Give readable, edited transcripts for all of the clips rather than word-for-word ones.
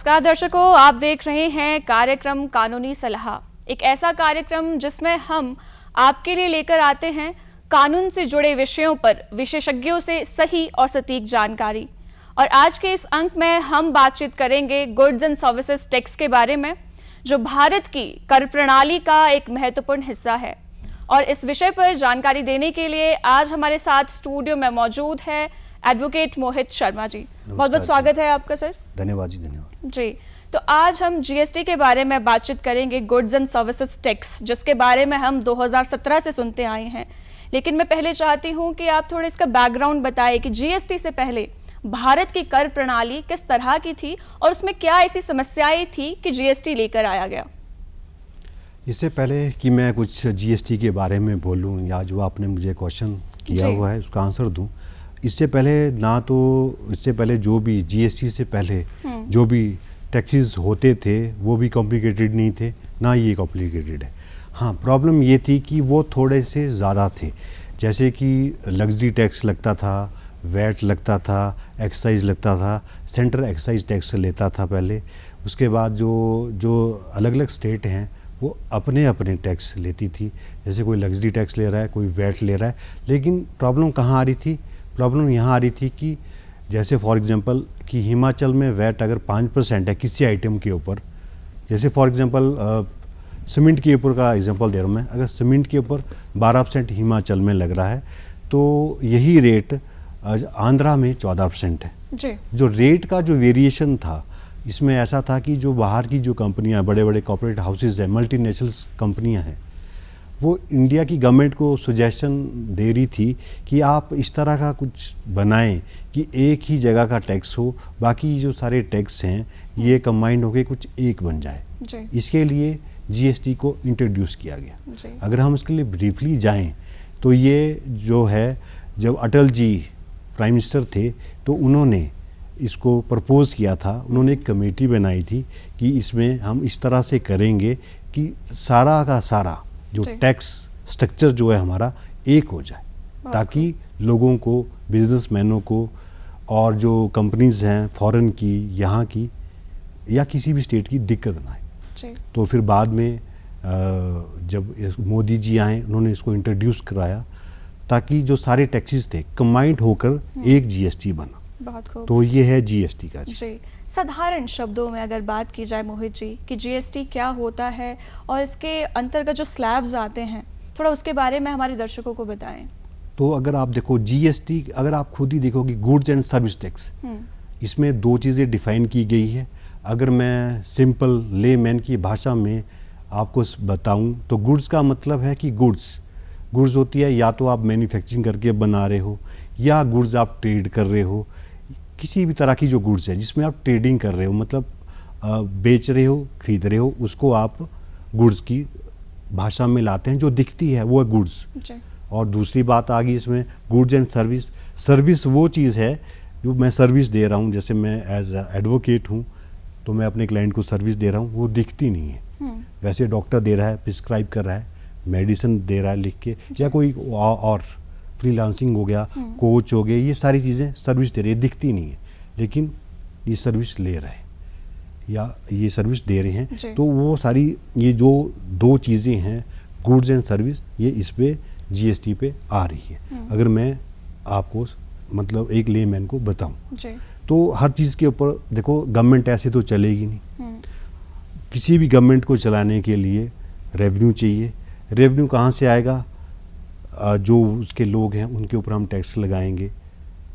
नमस्कार दर्शकों, आप देख रहे हैं कार्यक्रम कानूनी सलाह, एक ऐसा कार्यक्रम जिसमें हम आपके लिए लेकर आते हैं कानून से जुड़े विषयों पर विशेषज्ञों से सही और सटीक जानकारी। और आज के इस अंक में हम बातचीत करेंगे गुड्स एंड सर्विसेज टैक्स के बारे में, जो भारत की कर प्रणाली का एक महत्वपूर्ण हिस्सा है। और इस विषय पर जानकारी देने के लिए आज हमारे साथ स्टूडियो में मौजूद है एडवोकेट मोहित शर्मा जी। बहुत बहुत स्वागत है आपका सर। धन्यवाद जी। धन्यवाद जी। तो आज हम जीएसटी के बारे में बातचीत करेंगे, गुड्स एंड सर्विसेज टैक्स, जिसके बारे में हम 2017 से सुनते आए हैं। लेकिन मैं पहले चाहती हूं कि आप थोड़ा इसका बैकग्राउंड बताएं कि जीएसटी से पहले भारत की कर प्रणाली किस तरह की थी और उसमें क्या ऐसी समस्याएं थी कि जीएसटी लेकर आया गया। इससे पहले कि मैं कुछ जीएसटी के बारे में बोलूं या जो आपने मुझे क्वेश्चन किया हुआ है उसका आंसर दूं, इससे पहले जो भी जीएसटी से पहले जो भी टैक्सेस होते थे वो भी कॉम्प्लिकेटेड नहीं थे, ना ये कॉम्प्लिकेटेड है। हाँ, प्रॉब्लम ये थी कि वो थोड़े से ज़्यादा थे, जैसे कि लग्जरी टैक्स लगता था, वैट लगता था, एक्साइज लगता था, सेंट्रल एक्साइज टैक्स लेता था पहले। उसके बाद जो अलग अलग स्टेट हैं वो अपने अपने टैक्स लेती थी, जैसे कोई लग्जरी टैक्स ले रहा है, कोई वैट ले रहा है। लेकिन प्रॉब्लम कहाँ आ रही थी? प्रॉब्लम यहाँ आ रही थी कि जैसे फॉर एग्जांपल कि हिमाचल में वैट अगर 5% है किसी आइटम के ऊपर, जैसे फॉर एग्जांपल सीमेंट के ऊपर का एग्जांपल दे रहा हूँ मैं, अगर सीमेंट के ऊपर 12% हिमाचल में लग रहा है तो यही रेट आंध्रा में 14% है जी। जो रेट का जो वेरिएशन था इसमें ऐसा था कि जो बाहर की जो कंपनियां, बड़े बड़े कॉर्पोरेट हाउसेज हैं, मल्टीनेशनल कंपनियां हैं, वो इंडिया की गवर्नमेंट को सजेशन दे रही थी कि आप इस तरह का कुछ बनाएं कि एक ही जगह का टैक्स हो, बाकी जो सारे टैक्स हैं ये कंबाइंड होके कुछ एक बन जाए जी। इसके लिए जीएसटी को इंट्रोड्यूस किया गया जी। अगर हम इसके लिए ब्रीफली जाएं तो ये जो है, जब अटल जी प्राइम मिनिस्टर थे तो उन्होंने इसको प्रपोज किया था, उन्होंने एक कमेटी बनाई थी कि इसमें हम इस तरह से करेंगे कि सारा का सारा जो टैक्स स्ट्रक्चर जो है हमारा एक हो जाए, ताकि लोगों को, बिजनेसमैनों को और जो कंपनीज हैं फॉरेन की, यहाँ की या किसी भी स्टेट की दिक्कत ना आए। तो फिर बाद में जब मोदी जी आए उन्होंने इसको इंट्रोड्यूस कराया ताकि जो सारे टैक्सेस थे कंबाइंड होकर एक जीएसटी बना। बहुत खूब। तो ये है जीएसटी का जी। साधारण शब्दों में अगर बात की जाए मोहित जी कि जीएसटी क्या होता है और इसके अंतर्गत जो स्लैब्स आते हैं, थोड़ा उसके बारे में हमारे दर्शकों को बताएं। तो अगर आप देखो जीएसटी, अगर आप खुद ही देखोगे गुड्स एंड सर्विस टैक्स, इसमें दो चीज़ें डिफाइन की गई है। अगर मैं सिंपल लेमैन की भाषा में आपको बताऊं तो गुड्स का मतलब है कि गुड्स होती है या तो आप मैन्युफैक्चरिंग करके बना रहे हो या गुड्स आप ट्रेड कर रहे हो। किसी भी तरह की जो गुड्स है जिसमें आप ट्रेडिंग कर रहे हो, मतलब बेच रहे हो, खरीद रहे हो, उसको आप गुड्स की भाषा में लाते हैं। जो दिखती है वो है गुड्स। और दूसरी बात आ गई इसमें गुड्स एंड सर्विस वो चीज़ है जो मैं सर्विस दे रहा हूँ, जैसे मैं एज एडवोकेट हूँ तो मैं अपने क्लाइंट को सर्विस दे रहा हूँ, वो दिखती नहीं है। वैसे डॉक्टर दे रहा है, प्रिस्क्राइब कर रहा है, मेडिसिन दे रहा है लिख के, या कोई और फ्रीलांसिंग हो गया, कोच हो गए, ये सारी चीज़ें सर्विस दे रही है, दिखती नहीं है, लेकिन ये सर्विस ले रहे हैं या ये सर्विस दे रहे हैं। तो वो सारी ये जो दो चीज़ें हैं गुड्स एंड सर्विस, ये इस पे जीएसटी पे आ रही है। अगर मैं आपको मतलब एक लेमैन को बताऊं तो हर चीज़ के ऊपर देखो, गवर्नमेंट ऐसे तो चलेगी नहीं। किसी भी गवर्नमेंट को चलाने के लिए रेवेन्यू चाहिए। रेवेन्यू कहाँ से आएगा? जो उसके लोग हैं उनके ऊपर हम टैक्स लगाएंगे।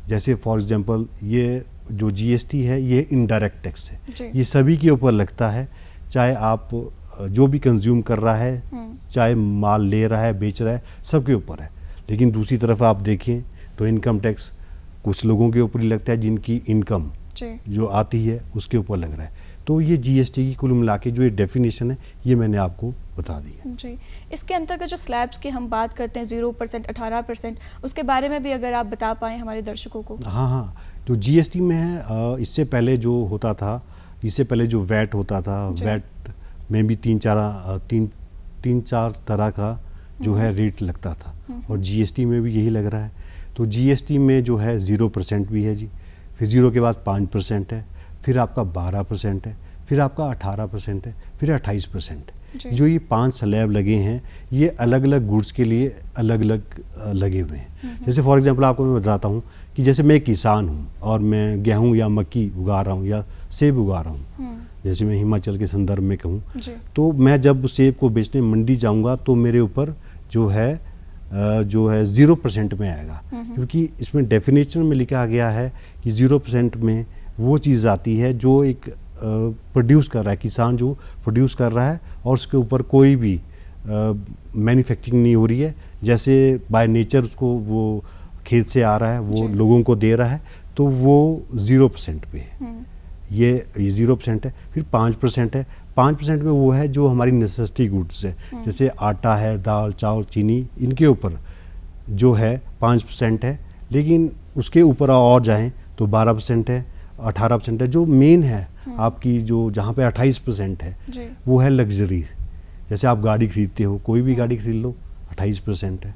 जैसे फॉर एग्जांपल ये जो जीएसटी है ये इनडायरेक्ट टैक्स है, ये सभी के ऊपर लगता है, चाहे आप जो भी कंज्यूम कर रहा है, चाहे माल ले रहा है, बेच रहा है, सबके ऊपर है। लेकिन दूसरी तरफ आप देखें तो इनकम टैक्स कुछ लोगों के ऊपर ही लगता है जिनकी इनकम जो आती है उसके ऊपर लग रहा है। तो ये जीएसटी की कुल मिला के जो ये डेफिनेशन है ये मैंने आपको बता दी है जी। इसके अंतर्गत जो स्लैब्स की हम बात करते हैं 0%, 18%, उसके बारे में भी अगर आप बता पाएँ हमारे दर्शकों को। हाँ, तो जीएसटी में है, इससे पहले जो होता था, इससे पहले जो वैट होता था, वैट में भी तीन चार तरह का जो है रेट लगता था, और जीएसटी में भी यही लग रहा है। तो जीएसटी में जो है 0% भी है जी, फिर 0 के बाद 5% है, फिर आपका 12% है, फिर आपका 18% है, फिर 28% जी। है। जो ये 5 स्लैब लगे हैं ये अलग अलग गुड्स के लिए अलग अलग लगे हुए हैं। जैसे फॉर एग्जांपल आपको मैं बताता हूँ कि जैसे मैं एक किसान हूँ और मैं गेहूँ या मक्की उगा रहा हूँ या सेब उगा रहा हूँ, जैसे मैं हिमाचल के संदर्भ में कहूँ, तो मैं जब सेब को बेचने मंडी जाऊँगा तो मेरे ऊपर जो है 0% में आएगा, क्योंकि इसमें डेफिनेशन में लिखा गया है कि 0% में वो चीज़ आती है जो एक प्रोड्यूस कर रहा है, किसान जो प्रोड्यूस कर रहा है और उसके ऊपर कोई भी मैन्युफैक्चरिंग नहीं हो रही है, जैसे बाय नेचर उसको वो खेत से आ रहा है, वो लोगों को दे रहा है, तो वो 0% पे है। ये 0% है। फिर 5% है। 5% में वो है जो हमारी नेसेसिटी गुड्स है, जैसे आटा है, दाल, चावल, चीनी, इनके ऊपर जो है 5% है। लेकिन उसके ऊपर और जाएं तो 12% है, 18% है। जो मेन है आपकी जो जहाँ पे 28% है वो है लग्जरी। जैसे आप गाड़ी खरीदते हो, कोई भी गाड़ी खरीद लो, 28% है।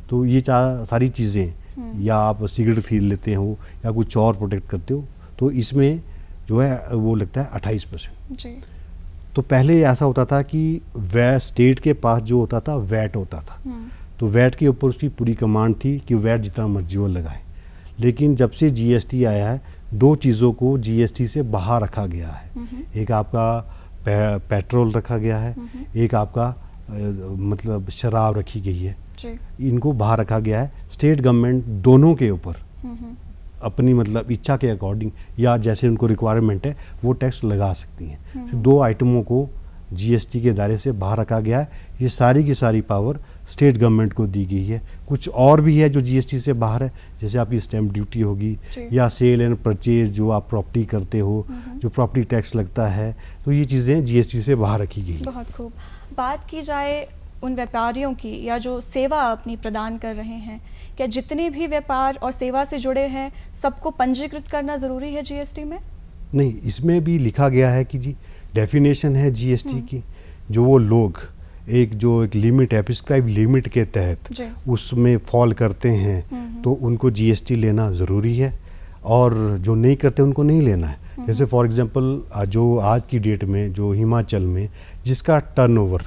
तो ये सारी चीज़ें, या आप सिगरेट खरीद लेते हो या कुछ और प्रोटेक्ट करते हो, तो इसमें जो है वो लगता है 28%। तो पहले ऐसा होता था कि स्टेट के पास जो होता था वैट होता था, तो वैट के ऊपर उसकी पूरी कमांड थी कि वैट जितना मर्जी वो लगाए। लेकिन जब से जीएसटी आया है, 2 चीज़ों को जीएसटी से बाहर रखा गया है। एक आपका पेट्रोल रखा गया है, एक आपका मतलब शराब रखी गई है, इनको बाहर रखा गया है। स्टेट गवर्नमेंट दोनों के ऊपर अपनी मतलब इच्छा के अकॉर्डिंग या जैसे उनको रिक्वायरमेंट है वो टैक्स लगा सकती हैं। तो 2 आइटमों को जीएसटी के दायरे से बाहर रखा गया है। ये सारी की सारी पावर स्टेट गवर्नमेंट को दी गई है। कुछ और भी है जो जीएसटी से बाहर है, जैसे आपकी स्टैम्प ड्यूटी होगी या सेल एंड परचेज जो आप प्रॉपर्टी करते हो, जो प्रॉपर्टी टैक्स लगता है, तो ये चीज़ें जीएसटी से बाहर रखी गई। बहुत खूब। बात की जाए उन व्यापारियों की या जो सेवा अपनी प्रदान कर रहे हैं, क्या जितने भी व्यापार और सेवा से जुड़े हैं सबको पंजीकृत करना ज़रूरी है जीएसटी में? नहीं, इसमें भी लिखा गया है कि जी डेफिनेशन है जीएसटी की, जो वो लोग एक लिमिट है, प्रिस्क्राइब लिमिट के तहत उसमें फॉल करते हैं, तो उनको जीएसटी लेना ज़रूरी है, और जो नहीं करते उनको नहीं लेना है। जैसे फॉर एग्जांपल जो आज की डेट में जो हिमाचल में जिसका टर्नओवर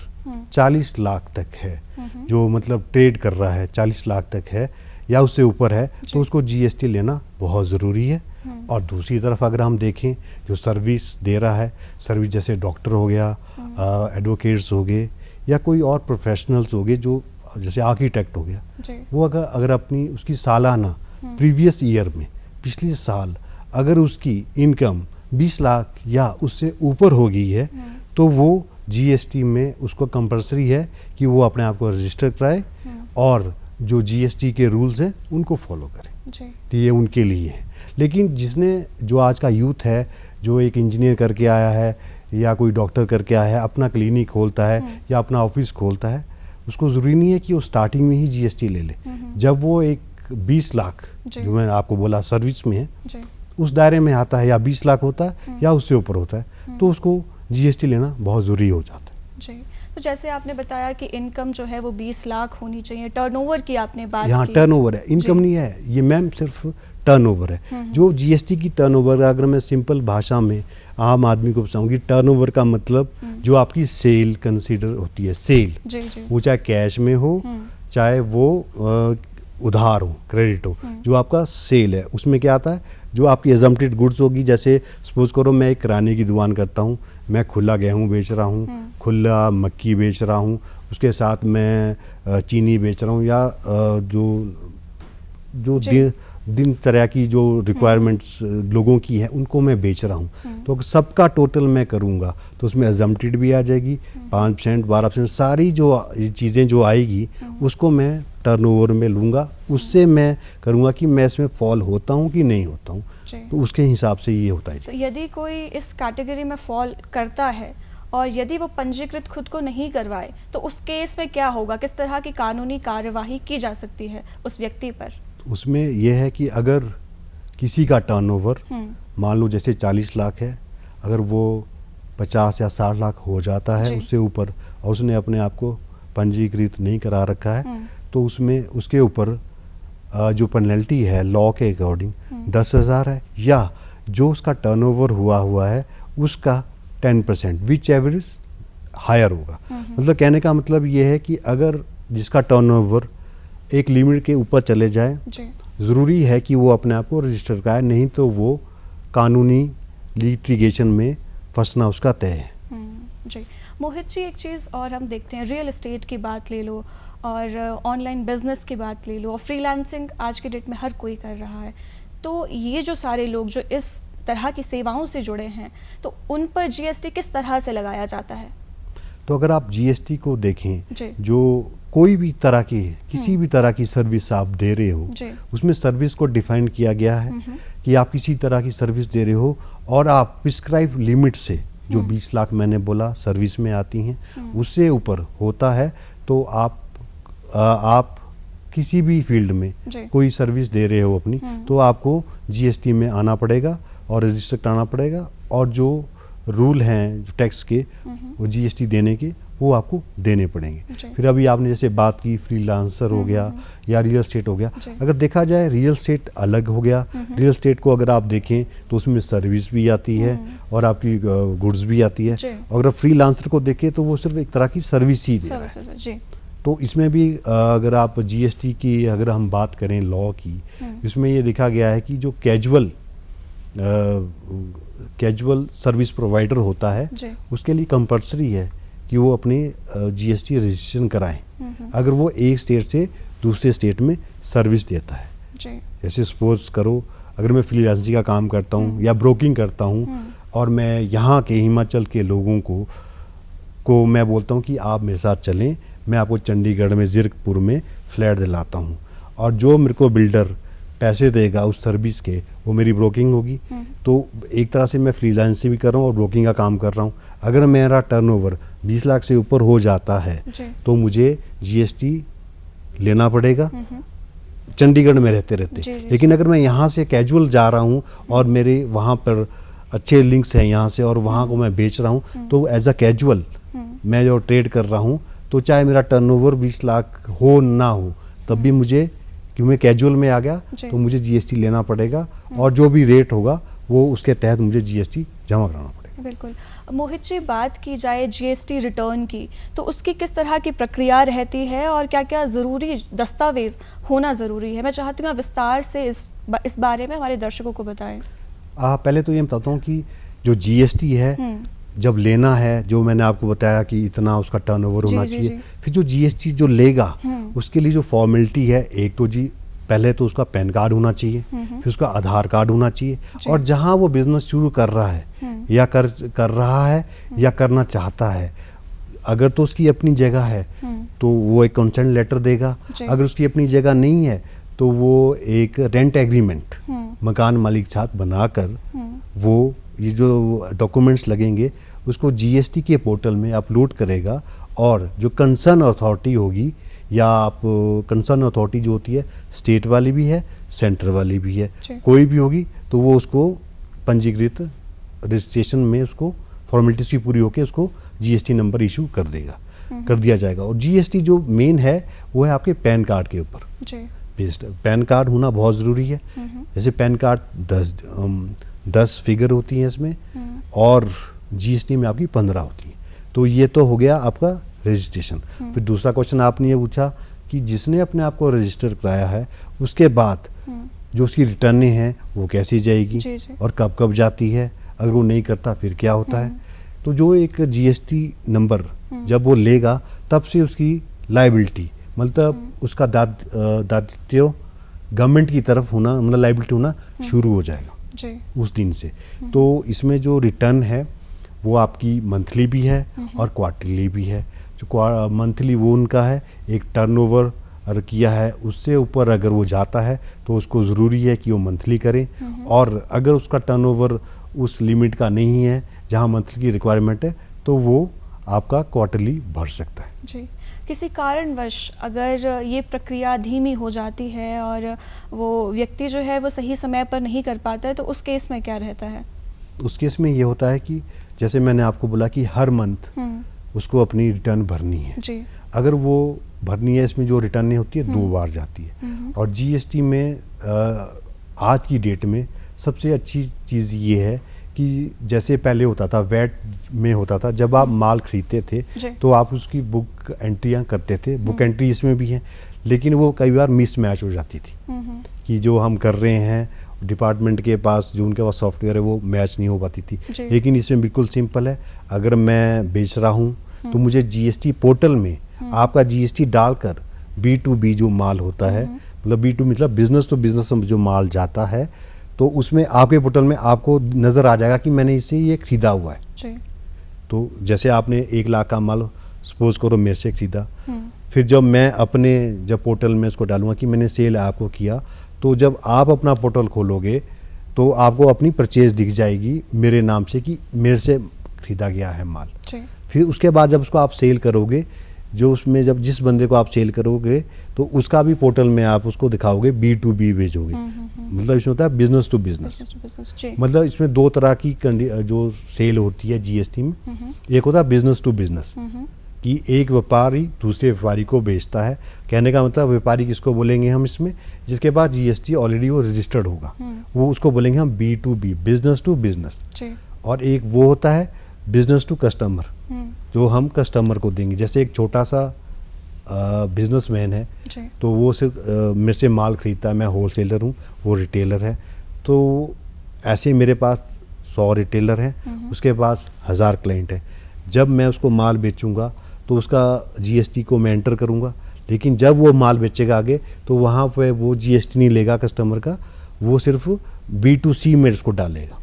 40 लाख तक है, जो मतलब ट्रेड कर रहा है 40 लाख तक है या उससे ऊपर है, तो उसको जीएसटी लेना बहुत ज़रूरी है। और दूसरी तरफ अगर हम देखें जो सर्विस दे रहा है, सर्विस जैसे डॉक्टर हो गया, एडवोकेट्स हो गए, या कोई और प्रोफेशनल्स हो गए, जो जैसे आर्किटेक्ट हो गया, वो अगर अपनी उसकी सालाना प्रीवियस ईयर में पिछले साल अगर उसकी इनकम 20 लाख या उससे ऊपर हो गई है, तो वो जीएसटी में उसको कंपलसरी है कि वो अपने आप को रजिस्टर कराए और जो जीएसटी के रूल्स हैं उनको फॉलो करें। तो ये उनके लिए है। लेकिन जो आज का यूथ है, जो एक इंजीनियर करके आया है या कोई डॉक्टर करके आया है, अपना क्लिनिक खोलता है या अपना ऑफिस खोलता है, उसको ज़रूरी नहीं है कि वो स्टार्टिंग में ही जीएसटी ले ले। जब वो एक 20 लाख जो मैंने आपको बोला सर्विस में है, उस दायरे में आता है, या 20 लाख होता है या उससे ऊपर होता है, तो उसको जीएसटी लेना बहुत ज़रूरी हो जाता है। जी, तो जैसे आपने बताया कि इनकम जो है वो 20 लाख होनी चाहिए, टर्नओवर की आपने बात यहाँ की। टर्नओवर है, इनकम नहीं है ये मैम, सिर्फ टर्नओवर है। जो जीएसटी की टर्नओवर, अगर मैं सिंपल भाषा में आम आदमी को बताऊंगी, टर्नओवर का मतलब जो आपकी सेल कंसीडर होती है, सेल, वो चाहे कैश में हो चाहे वो उधार हो, क्रेडिट हो, जो आपका सेल है उसमें क्या आता है, जो आपकी एजम्प्टेड गुड्स होगी। जैसे सपोज करो मैं एक किराने की दुकान करता हूँ, मैं खुला गेहूँ बेच रहा हूँ, खुला मक्की बेच रहा हूँ, उसके साथ मैं चीनी बेच रहा हूँ, या जो दिनचर्या की जो रिक्वायरमेंट्स लोगों की है उनको मैं बेच रहा हूँ। तो सबका टोटल मैं करूँगा तो उसमें एजम्प्टेड भी आ जाएगी, 5% 12% सारी जो चीज़ें जो आएगी उसको मैं टर्नओवर में लूँगा, उससे मैं करूँगा कि मैं इसमें फॉल होता हूँ कि नहीं होता हूँ, तो उसके हिसाब से ये होता है। तो यदि कोई इस कैटेगरी में फॉल करता है और यदि वो पंजीकृत खुद को नहीं करवाए, तो उस केस में क्या होगा, किस तरह की कानूनी कार्यवाही की जा सकती है उस व्यक्ति पर? उसमें यह है कि अगर किसी का टर्नओवर मान लो जैसे 40 लाख है, अगर वो 50 या 60 लाख हो जाता है उससे ऊपर, और उसने अपने आप को पंजीकृत नहीं करा रखा है, तो उसमें उसके ऊपर जो पेनल्टी है लॉ के अकॉर्डिंग 10,000 है, या जो उसका टर्नओवर हुआ है उसका 10% विच एवर इज हायर होगा। मतलब कहने का मतलब ये है कि अगर जिसका टर्नओवर एक लिमिट के ऊपर चले जाए, ज़रूरी है कि वो अपने आप को रजिस्टर कराए, नहीं तो वो कानूनी लिटिगेशन में फंसना उसका तय है। जी मोहित जी, एक चीज़ और हम देखते हैं, रियल एस्टेट की बात ले लो और ऑनलाइन बिजनेस की बात ले लो और फ्रीलांसिंग आज के डेट में हर कोई कर रहा है। तो ये जो सारे लोग जो इस तरह की सेवाओं से जुड़े हैं, तो उन पर जीएसटी किस तरह से लगाया जाता है? तो अगर आप जीएसटी को देखें, जो कोई भी तरह की किसी भी तरह की सर्विस आप दे रहे हो, उसमें सर्विस को डिफाइन किया गया है कि आप किसी तरह की सर्विस दे रहे हो और आप प्रिस्क्राइब लिमिट से, जो 20 लाख मैंने बोला सर्विस में आती हैं, उससे ऊपर होता है तो आप किसी भी फील्ड में कोई सर्विस दे रहे हो अपनी, तो आपको जीएसटी में आना पड़ेगा और रजिस्टर कराना पड़ेगा, और जो रूल हैं टैक्स के वो जीएसटी देने के वो आपको देने पड़ेंगे। फिर अभी आपने जैसे बात की फ्रीलांसर हो गया या रियल एस्टेट हो गया, अगर देखा जाए रियल एस्टेट अलग हो गया। रियल एस्टेट को अगर आप देखें तो उसमें सर्विस भी आती है और आपकी गुड्स भी आती है, और अगर फ्रीलांसर को देखें तो वो सिर्फ एक तरह की सर्विस ही दे रहा है। तो इसमें भी अगर आप जीएसटी की अगर हम बात करें लॉ की, इसमें ये देखा गया है कि जो कैजुअल सर्विस प्रोवाइडर होता है उसके लिए कंपल्सरी है कि वो अपनी जीएसटी रजिस्ट्रेशन कराएं अगर वो एक स्टेट से दूसरे स्टेट में सर्विस देता है। जैसे सपोज करो अगर मैं फ्रीलांसिंग का काम करता हूँ या ब्रोकिंग करता हूँ और मैं यहाँ के हिमाचल के लोगों को मैं बोलता हूँ कि आप मेरे साथ चलें, मैं आपको चंडीगढ़ में ज़ीरकपुर में फ्लैट दिलाता हूँ, और जो मेरे को बिल्डर पैसे देगा उस सर्विस के वो मेरी ब्रोकिंग होगी। तो एक तरह से मैं फ्रीलांसिंग भी कर रहा हूँ और ब्रोकिंग का काम कर रहा हूँ। अगर मेरा टर्नओवर 20 लाख से ऊपर हो जाता है तो मुझे जीएसटी लेना पड़ेगा चंडीगढ़ में रहते रहते। लेकिन अगर मैं यहाँ से कैजुअल जा रहा हूँ और मेरे वहाँ पर अच्छे लिंक्स हैं यहाँ से और वहाँ को मैं बेच रहा हूँ, तो एज अ कैजुअल मैं जो ट्रेड कर रहा हूँ, तो चाहे मेरा टर्नओवर 20 लाख हो ना हो तब भी मुझे, कि मैं कैजुअल में आ गया तो मुझे जीएसटी लेना पड़ेगा, और जो भी रेट होगा वो उसके तहत मुझे जीएसटी जमा कराना पड़ेगा। बिल्कुल। मोहित जी, बात की जाए जीएसटी रिटर्न की, तो उसकी किस तरह की प्रक्रिया रहती है और क्या क्या ज़रूरी दस्तावेज होना ज़रूरी है? मैं चाहती हूँ विस्तार से इस बारे में हमारे दर्शकों को बताएं। पहले तो ये बताता हूँ कि जो जीएसटी है जब लेना है, जो मैंने आपको बताया कि इतना उसका टर्नओवर होना चाहिए, फिर जो जीएसटी जो लेगा उसके लिए जो फॉर्मेलिटी है, एक तो जी पहले तो उसका पैन कार्ड होना चाहिए, फिर उसका आधार कार्ड होना चाहिए, और जहां वो बिजनेस शुरू कर रहा है या कर रहा है या करना चाहता है, अगर तो उसकी अपनी जगह है तो वो एक कंसेंट लेटर देगा। अगर उसकी अपनी जगह नहीं है तो वो एक रेंट एग्रीमेंट मकान मालिक साथ बनाकर वो ये जो डॉक्यूमेंट्स लगेंगे उसको जीएसटी के पोर्टल में अपलोड करेगा, और जो कंसर्न अथॉरिटी होगी, या आप कंसर्न अथॉरिटी जो होती है स्टेट वाली भी है सेंटर वाली भी है, कोई भी होगी, तो वो उसको पंजीकृत रजिस्ट्रेशन में उसको फॉर्मेलिटीज की पूरी होकर उसको जीएसटी नंबर इशू कर दिया जाएगा। और जीएसटी जो मेन है वो है आपके पैन कार्ड के ऊपर बेस्ड। पैन कार्ड होना बहुत ज़रूरी है। जैसे पैन कार्ड 10 फिगर होती हैं इसमें, और जीएसटी में आपकी 15 होती है। तो ये तो हो गया आपका रजिस्ट्रेशन। फिर दूसरा क्वेश्चन आपने ये पूछा कि जिसने अपने आप को रजिस्टर कराया है उसके बाद जो उसकी रिटर्नें हैं वो कैसी जाएगी और कब कब जाती है, अगर वो नहीं करता फिर क्या होता है। तो जो एक जीएसटी नंबर जब वो लेगा तब से उसकी लायबिलिटी, मतलब उसका दायित्व गवर्नमेंट की तरफ होना, मतलब लायबिलिटी होना शुरू हो जाएगा उस दिन से। तो इसमें जो रिटर्न है वो आपकी मंथली भी है और क्वार्टरली भी है। जो मंथली वो उनका है, एक टर्नओवर अगर किया है उससे ऊपर अगर वो जाता है तो उसको ज़रूरी है कि वो मंथली करें, और अगर उसका टर्नओवर उस लिमिट का नहीं है जहां मंथली की रिक्वायरमेंट है तो वो आपका क्वार्टरली भर सकता है। जी, किसी कारणवश अगर ये प्रक्रिया धीमी हो जाती है और वो व्यक्ति जो है वो सही समय पर नहीं कर पाता है, तो उस केस में क्या रहता है? उस केस में ये होता है कि जैसे मैंने आपको बोला कि हर मंथ उसको अपनी रिटर्न भरनी है जी। अगर वो भरनी है, इसमें जो रिटर्न होती है 2 बार जाती है, और जीएसटी में आज की डेट में सबसे अच्छी चीज़ ये है कि जैसे पहले होता था वैट में होता था, जब आप माल खरीदते थे तो आप उसकी बुक एंट्रियाँ करते थे, बुक एंट्री इसमें भी है, लेकिन वो कई बार मिसमैच हो जाती थी कि जो हम कर रहे हैं डिपार्टमेंट के पास जो उनके पास सॉफ्टवेयर है वो मैच नहीं हो पाती थी। लेकिन इसमें बिल्कुल सिंपल है, अगर मैं बेच रहा हूँ तो मुझे जीएसटी पोर्टल में आपका जीएसटी डालकर B2B जो माल होता है, मतलब B2 मतलब बिजनेस टू बिजनेस जो माल जाता है, तो उसमें आपके पोर्टल में आपको नज़र आ जाएगा कि मैंने इसे ये खरीदा हुआ है। तो जैसे आपने 1 लाख का माल सपोज करो मेरे से खरीदा, फिर जब मैं अपने जब पोर्टल में इसको डालूंगा कि मैंने सेल आपको किया, तो जब आप अपना पोर्टल खोलोगे तो आपको अपनी परचेज दिख जाएगी मेरे नाम से कि मेरे से खरीदा गया है माल। फिर उसके बाद जब उसको आप सेल करोगे, जो उसमें जब जिस बंदे को आप सेल करोगे तो उसका भी पोर्टल में आप उसको दिखाओगे, B2B भेजोगे। मतलब इसमें होता है बिजनेस टू बिजनेस। मतलब इसमें 2 तरह की जो सेल होती है जीएसटी में, एक होता है बिजनेस टू बिजनेस कि एक व्यापारी दूसरे व्यापारी को बेचता है। कहने का मतलब व्यापारी किसको बोलेंगे हम इसमें, जिसके पास जीएसटी ऑलरेडी वो रजिस्टर्ड होगा, वो उसको बोलेंगे हम B2B, बिजनेस टू बिजनेस। और एक वो होता है बिजनेस टू कस्टमर, जो हम कस्टमर को देंगे। जैसे एक छोटा सा बिजनेसमैन है तो वो सिर्फ मेरे से माल खरीदता है, मैं होलसेलर हूँ, वो रिटेलर है, तो ऐसे मेरे पास 100 रिटेलर हैं, उसके पास 1000 क्लाइंट है। जब मैं उसको माल बेचूंगा तो उसका जीएसटी को मैं एंटर करूंगा, लेकिन जब वो माल बेचेगा आगे तो वहाँ पे वो जीएसटी नहीं लेगा कस्टमर का, वो सिर्फ B2C में उसको डालेगा।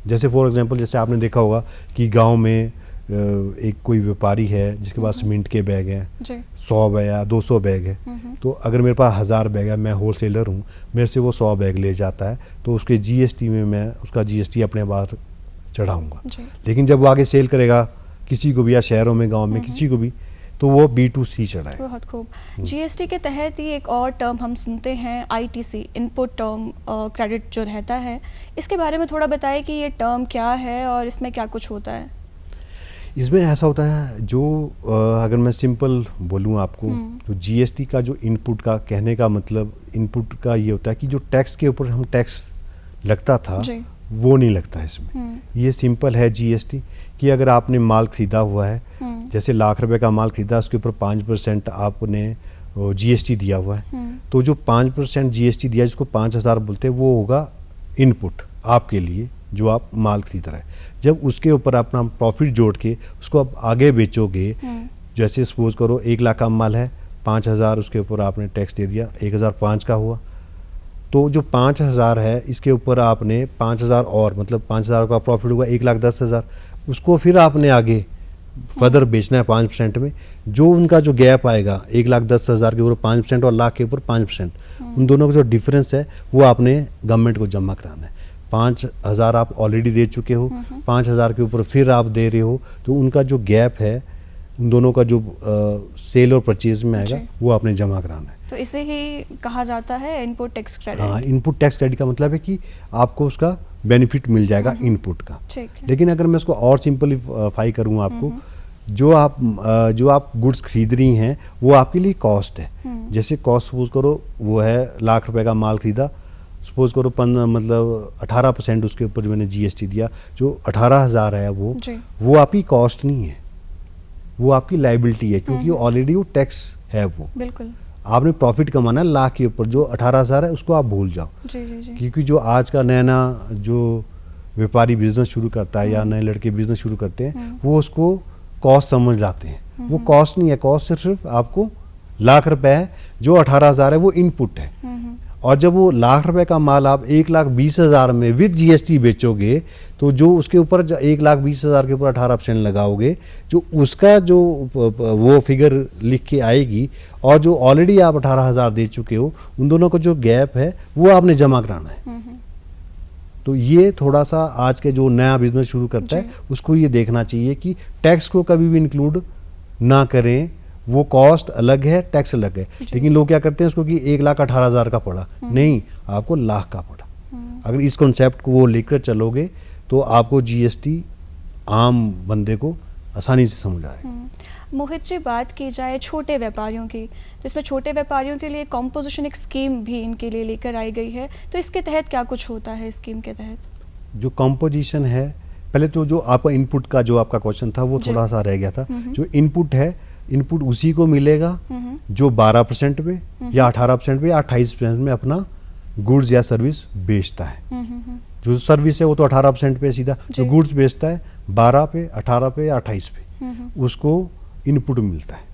जैसे फॉर एग्जांपल जैसे आपने देखा होगा कि गांव में एक कोई व्यापारी है जिसके पास सीमेंट के बैग हैं 100 बैग या 200 बैग है, तो अगर मेरे पास 1000 बैग है, मैं होलसेलर हूँ, मेरे से वो 100 बैग ले जाता है, तो उसके जीएसटी में मैं उसका जीएसटी अपने बाहर चढ़ाऊँगा। लेकिन जब वो आगे सेल करेगा किसी को भी या शहरों में गाँव में किसी को भी, तो वो B2C चढ़ाए। बहुत खूब। जीएसटी के तहत ही एक और टर्म हम सुनते हैं ITC, इनपुट टर्म क्रेडिट जो रहता है, इसके बारे में थोड़ा बताएं कि ये टर्म क्या है और इसमें क्या कुछ होता है। इसमें ऐसा होता है जो अगर मैं सिंपल बोलूँ आपको, तो जीएसटी का जो इनपुट का कहने का मतलब इनपुट का ये होता है कि जो टैक्स के ऊपर हम टैक्स लगता था वो नहीं लगता है इसमें। ये सिंपल है जीएसटी कि अगर आपने माल खरीदा हुआ है, जैसे लाख रुपए का माल खरीदा, उसके ऊपर 5% आपने जीएसटी दिया हुआ है, तो जो 5% जीएसटी दिया जिसको 5000 बोलते हैं, वो होगा इनपुट आपके लिए जो आप माल खरीद रहे हैं। जब उसके ऊपर अपना प्रॉफिट जोड़ के उसको आप आगे बेचोगे, जैसे सपोज करो 1 लाख का माल है, 5000 उसके ऊपर आपने टैक्स दे दिया, 1005 का हुआ, तो जो 5000 है इसके ऊपर आपने 5000 और मतलब 5000 का प्रॉफिट हुआ 1,10,000, उसको फिर आपने आगे फर्दर बेचना है 5% में। जो उनका जो गैप आएगा 1,10,000 के ऊपर 5% और लाख के ऊपर 5%, उन दोनों का जो डिफरेंस है वो आपने गवर्नमेंट को जमा कराना है। 5000 आप ऑलरेडी दे चुके हो, 5000 के ऊपर फिर आप दे रहे हो, तो उनका जो गैप है उन दोनों का जो सेल और परचेज में आएगा वो आपने जमा कराना है। तो इसे ही कहा जाता है इनपुट टैक्स क्रेडिट। हाँ, इनपुट टैक्स क्रेडिट का मतलब है कि आपको उसका बेनिफिट मिल जाएगा इनपुट का। लेकिन अगर मैं उसको और सिंपलीफाई करूँ आपको, जो आप गुड्स खरीद रही हैं वो आपके लिए कॉस्ट है। जैसे कॉस्ट सपोज करो वो है लाख रुपए का माल खरीदा, सपोज करो 18% उसके ऊपर जो मैंने जीएसटी दिया, जो 18,000 है वो आपकी कॉस्ट नहीं है, वो आपकी लाइबिलिटी है, क्योंकि ऑलरेडी वो टैक्स है। वो बिल्कुल आपने प्रॉफिट कमाना है लाख के ऊपर, जो 18,000 है उसको आप भूल जाओ। क्योंकि जो आज का नया जो व्यापारी बिजनेस शुरू करता है या नए लड़के बिजनेस शुरू करते हैं, वो उसको कॉस्ट समझ लाते हैं। वो कॉस्ट नहीं है, कॉस्ट सिर्फ आपको लाख रुपए है, जो 18,000 है वो इनपुट है। और जब वो लाख रुपए का माल आप 1,20,000 में विद जीएसटी बेचोगे, तो जो उसके ऊपर 1,20,000 के ऊपर 18% लगाओगे, जो उसका जो वो फिगर लिख के आएगी, और जो ऑलरेडी आप 18,000 दे चुके हो, उन दोनों का जो गैप है वो आपने जमा कराना है। तो ये थोड़ा सा आज के जो नया बिजनेस शुरू करता है उसको ये देखना चाहिए कि टैक्स को कभी भी इंक्लूड ना करें। वो कॉस्ट अलग है, टैक्स अलग है। लेकिन लोग क्या करते हैं उसको कि 1,18,000 का पड़ा, नहीं, आपको लाख का पड़ा। अगर इस कॉन्सेप्ट को वो लेकर चलोगे तो आपको जीएसटी आम बंदे को आसानी से समझ आएगा। मोहित जी, बात की जाए छोटे व्यापारियों की, तो इसमें छोटे व्यापारियों के लिए कॉम्पोजिशन एक स्कीम भी इनके लिए लेकर आई गई है, तो इसके तहत क्या कुछ होता है स्कीम के तहत? जो कॉम्पोजिशन है, पहले तो जो आपका इनपुट का जो आपका क्वेश्चन था वो थोड़ा सा रह गया था। जो इनपुट है, इनपुट उसी को मिलेगा जो 12% में या 18% में या 28% में अपना गुड्स या सर्विस बेचता है। जो सर्विस है वो तो 18% पे सीधा, जो गुड्स बेचता है 12 पे, 18 पे या 28 पे उसको इनपुट मिलता है।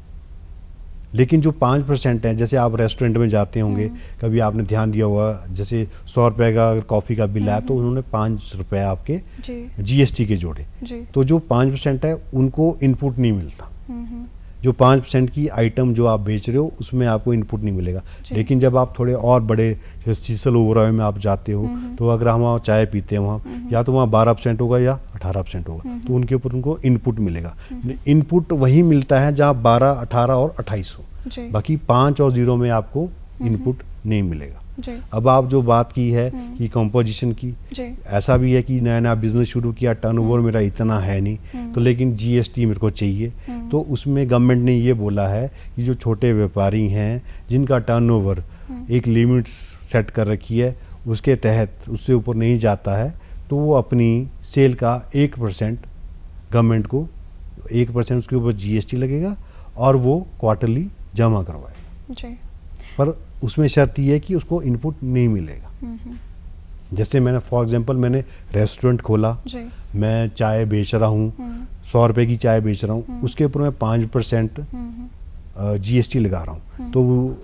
लेकिन जो 5% है, जैसे आप रेस्टोरेंट में जाते होंगे, कभी आपने ध्यान दिया होगा, जैसे 100 रुपये का अगर कॉफ़ी का बिल आया तो उन्होंने 5 रुपये आपके GST के जोड़े। तो जो 5% है उनको इनपुट नहीं मिलता। जो 5% की आइटम जो आप बेच रहे हो उसमें आपको इनपुट नहीं मिलेगा। लेकिन जब आप थोड़े और बड़े जैसे सीसल ओवरॉय में आप जाते हो, तो अगर हम वहाँ चाय पीते हैं वहाँ, या तो वहाँ 12% होगा या 18% होगा, तो उनके ऊपर उनको इनपुट मिलेगा। इनपुट वही मिलता है जहाँ 12, 18 और 28 हो, बाकी 5 और 0 में आपको इनपुट नहीं मिलेगा। अब आप जो बात की है कि कंपोजिशन की, ऐसा भी है कि नया नया बिजनेस शुरू किया, टर्नओवर मेरा इतना है नहीं, तो लेकिन GST मेरे को चाहिए, तो उसमें गवर्नमेंट ने ये बोला है कि जो छोटे व्यापारी हैं जिनका टर्नओवर एक लिमिट सेट कर रखी है, उसके तहत उससे ऊपर नहीं जाता है, तो वो अपनी सेल का 1% गवर्नमेंट को 1% उसके ऊपर GST लगेगा और वो क्वार्टरली जमा करवाए। पर उसमें शर्त ये है कि उसको इनपुट नहीं मिलेगा। जैसे मैंने फॉर एग्जांपल मैंने रेस्टोरेंट खोला, मैं चाय बेच रहा हूँ, 100 रुपये की चाय बेच रहा हूँ, उसके ऊपर मैं 5% GST लगा रहा हूँ, तो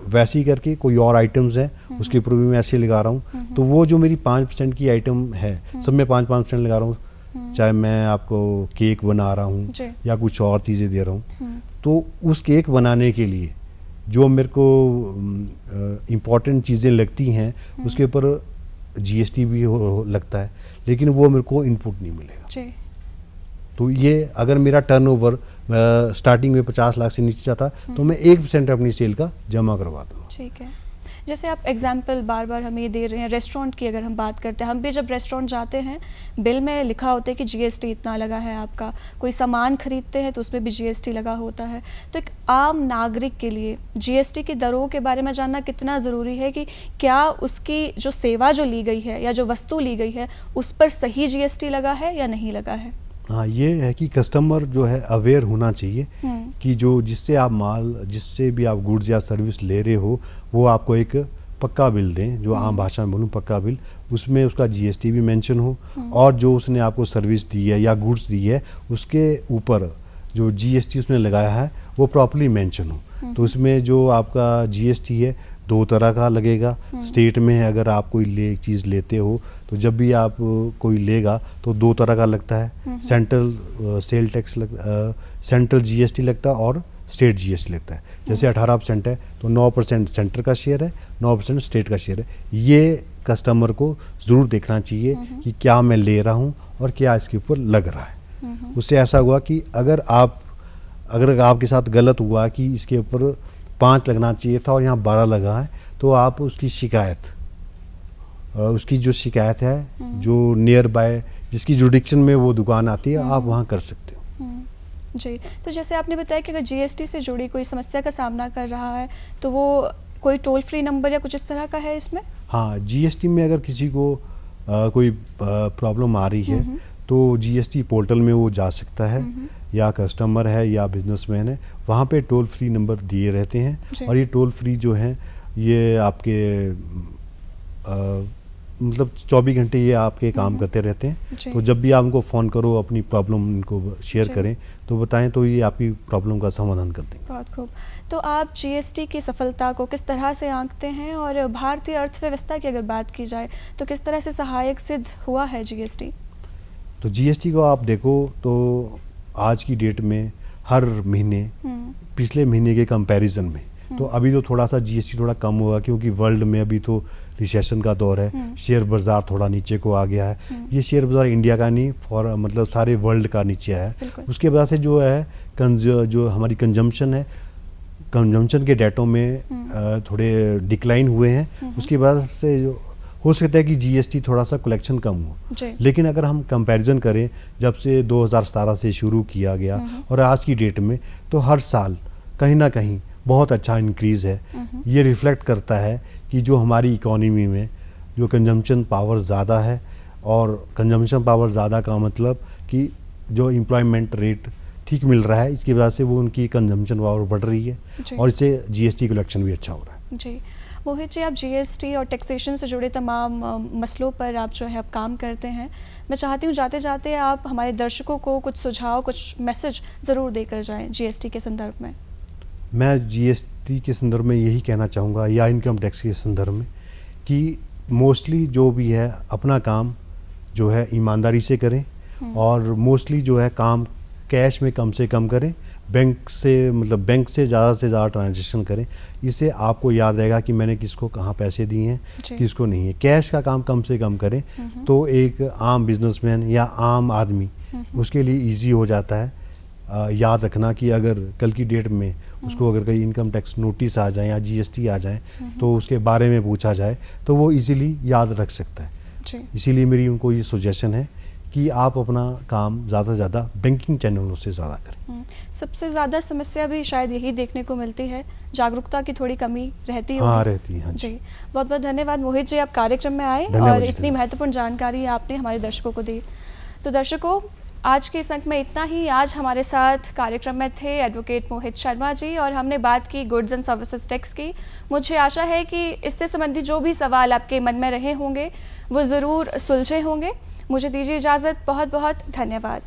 वैसे ही करके कोई और आइटम्स हैं उसके ऊपर भी मैं ऐसे लगा रहा हूँ, तो वो जो मेरी 5% की आइटम है सब में 5% लगा रहा हूँ। चाहे मैं आपको केक बना रहा हूँ या कुछ और चीज़ें दे रहा हूँ, तो उस केक बनाने के लिए जो मेरे को इम्पॉर्टेंट चीज़ें लगती हैं उसके ऊपर GST भी लगता है, लेकिन वो मेरे को इनपुट नहीं मिलेगा। तो ये अगर मेरा टर्नओवर स्टार्टिंग में 50 लाख से नीचे जाता तो मैं 1% अपनी सेल का जमा करवा दूँगा। ठीक है, जैसे आप एग्जाम्पल बार बार हमें ये दे रहे हैं, रेस्टोरेंट की अगर हम बात करते हैं, हम भी जब रेस्टोरेंट जाते हैं बिल में लिखा होता है कि GST इतना लगा है आपका, कोई सामान खरीदते हैं तो उसमें भी GST लगा होता है। तो एक आम नागरिक के लिए GST की दरों के बारे में जानना कितना ज़रूरी है कि क्या उसकी जो सेवा जो ली गई है या जो वस्तु ली गई है उस पर सही GST लगा है या नहीं लगा है? हाँ, ये है कि कस्टमर जो है अवेयर होना चाहिए कि जो जिससे आप माल, जिससे भी आप गुड्स या सर्विस ले रहे हो, वो आपको एक पक्का बिल दें, जो आम भाषा में बोलूँ पक्का बिल, उसमें उसका GST भी मेंशन हो, और जो उसने आपको सर्विस दी है या गुड्स दी है उसके ऊपर जो GST उसने लगाया है वो प्रॉपर्ली मेंशन हो। तो उसमें जो आपका GST है 2 तरह का लगेगा। स्टेट में अगर आप कोई चीज़ लेते हो तो जब भी आप कोई लेगा तो 2 तरह का लगता है, central sale tax central GST लगता है और स्टेट GST लगता है। जैसे 18% है तो 9% सेंटर का शेयर है, 9% स्टेट का शेयर है। ये कस्टमर को ज़रूर देखना चाहिए कि क्या मैं ले रहा हूँ और क्या इसके ऊपर लग रहा है। उससे ऐसा हुआ कि अगर आपके साथ गलत हुआ कि इसके ऊपर 5 लगना चाहिए था और यहाँ 12 लगा है, तो आप उसकी शिकायत, उसकी जो शिकायत है जो नियर बाय जिसकी जुडिक्शन में वो दुकान आती है, आप वहाँ कर सकते हो। जी, तो जैसे आपने बताया कि अगर GST से जुड़ी कोई समस्या का सामना कर रहा है तो वो कोई टोल फ्री नंबर या कुछ इस तरह का है इसमें? हाँ, GST में अगर किसी को कोई प्रॉब्लम आ रही है तो GST पोर्टल में वो जा सकता है, या कस्टमर है या बिजनेसमैन है, वहाँ पे टोल फ्री नंबर दिए रहते हैं। और ये टोल फ्री जो हैं ये आपके मतलब 24 घंटे ये आपके काम करते रहते हैं। तो जब भी आप उनको फ़ोन करो, अपनी प्रॉब्लम उनको शेयर करें तो बताएं, तो ये आपकी प्रॉब्लम का समाधान कर देंगे। बहुत खूब। तो आप GST की सफलता को किस तरह से आंकते हैं, और भारतीय अर्थव्यवस्था की अगर बात की जाए तो किस तरह से सहायक सिद्ध हुआ है GST? तो GST को आप देखो तो आज की डेट में हर महीने पिछले महीने के कंपैरिजन में तो अभी तो थोड़ा सा GST थोड़ा कम हुआ, क्योंकि वर्ल्ड में अभी तो रिसेशन का दौर है, शेयर बाज़ार थोड़ा नीचे को आ गया है। ये शेयर बाज़ार इंडिया का नहीं, मतलब सारे वर्ल्ड का नीचे आया है। उसके वजह से जो है जो हमारी कंजम्पशन है, कंजम्पशन के डेटों में थोड़े डिक्लाइन हुए हैं। उसकी वजह से जो हो सकता है कि जीएसटी थोड़ा सा कलेक्शन कम हो, जी। लेकिन अगर हम कंपैरिजन करें जब से 2017 से शुरू किया गया और आज की डेट में, तो हर साल कहीं ना कहीं बहुत अच्छा इंक्रीज़ है। ये रिफ्लेक्ट करता है कि जो हमारी इकोनॉमी में जो कंजम्पशन पावर ज़्यादा है, और कंजम्पशन पावर ज़्यादा का मतलब कि जो एम्प्लॉयमेंट रेट ठीक मिल रहा है, इसकी वजह से वो उनकी कंजम्पशन पावर बढ़ रही है और इससे जीएसटी कलेक्शन भी अच्छा हो रहा है। जी मोहित जी, आप जीएसटी और टैक्सेशन से जुड़े तमाम मसलों पर आप जो है आप काम करते हैं। मैं चाहती हूँ जाते जाते आप हमारे दर्शकों को कुछ सुझाव, कुछ मैसेज ज़रूर देकर जाएं जीएसटी के संदर्भ में। मैं जीएसटी के संदर्भ में यही कहना चाहूँगा, या इनकम टैक्स के संदर्भ में, कि मोस्टली जो भी है अपना काम जो है ईमानदारी से करें, और मोस्टली जो है काम कैश में कम से कम करें, बैंक से ज़्यादा ट्रांजैक्शन करें। इससे आपको याद रहेगा कि मैंने किसको कहाँ पैसे दिए हैं, किसको नहीं है। कैश का काम कम से कम करें तो एक आम बिजनेसमैन या आम आदमी उसके लिए इजी हो जाता है। याद रखना कि अगर कल की डेट में उसको अगर कहीं इनकम टैक्स नोटिस आ जाए या जीएसटी आ जाए तो उसके बारे में पूछा जाए तो वो इजीली याद रख सकता है। इसीलिए मेरी उनको ये सजेशन है कि आप अपना काम ज़्यादा से ज़्यादा बैंकिंग चैनलों से ज़्यादा करें। सबसे ज़्यादा समस्या भी शायद यही देखने को मिलती है, जागरूकता की थोड़ी कमी रहती है। हाँ, रहती है। जी, बहुत बहुत धन्यवाद मोहित जी, आप कार्यक्रम में आए और इतनी महत्वपूर्ण जानकारी आपने हमारे दर्शकों को दी। तो दर्शकों, आज के इस अंक में इतना ही। आज हमारे साथ कार्यक्रम में थे एडवोकेट मोहित शर्मा जी और हमने बात की गुड्स एंड सर्विसेज टैक्स की। मुझे आशा है कि इससे संबंधित जो भी सवाल आपके मन में रहे होंगे वो ज़रूर सुलझे होंगे। मुझे दीजिए इजाज़त, बहुत बहुत धन्यवाद।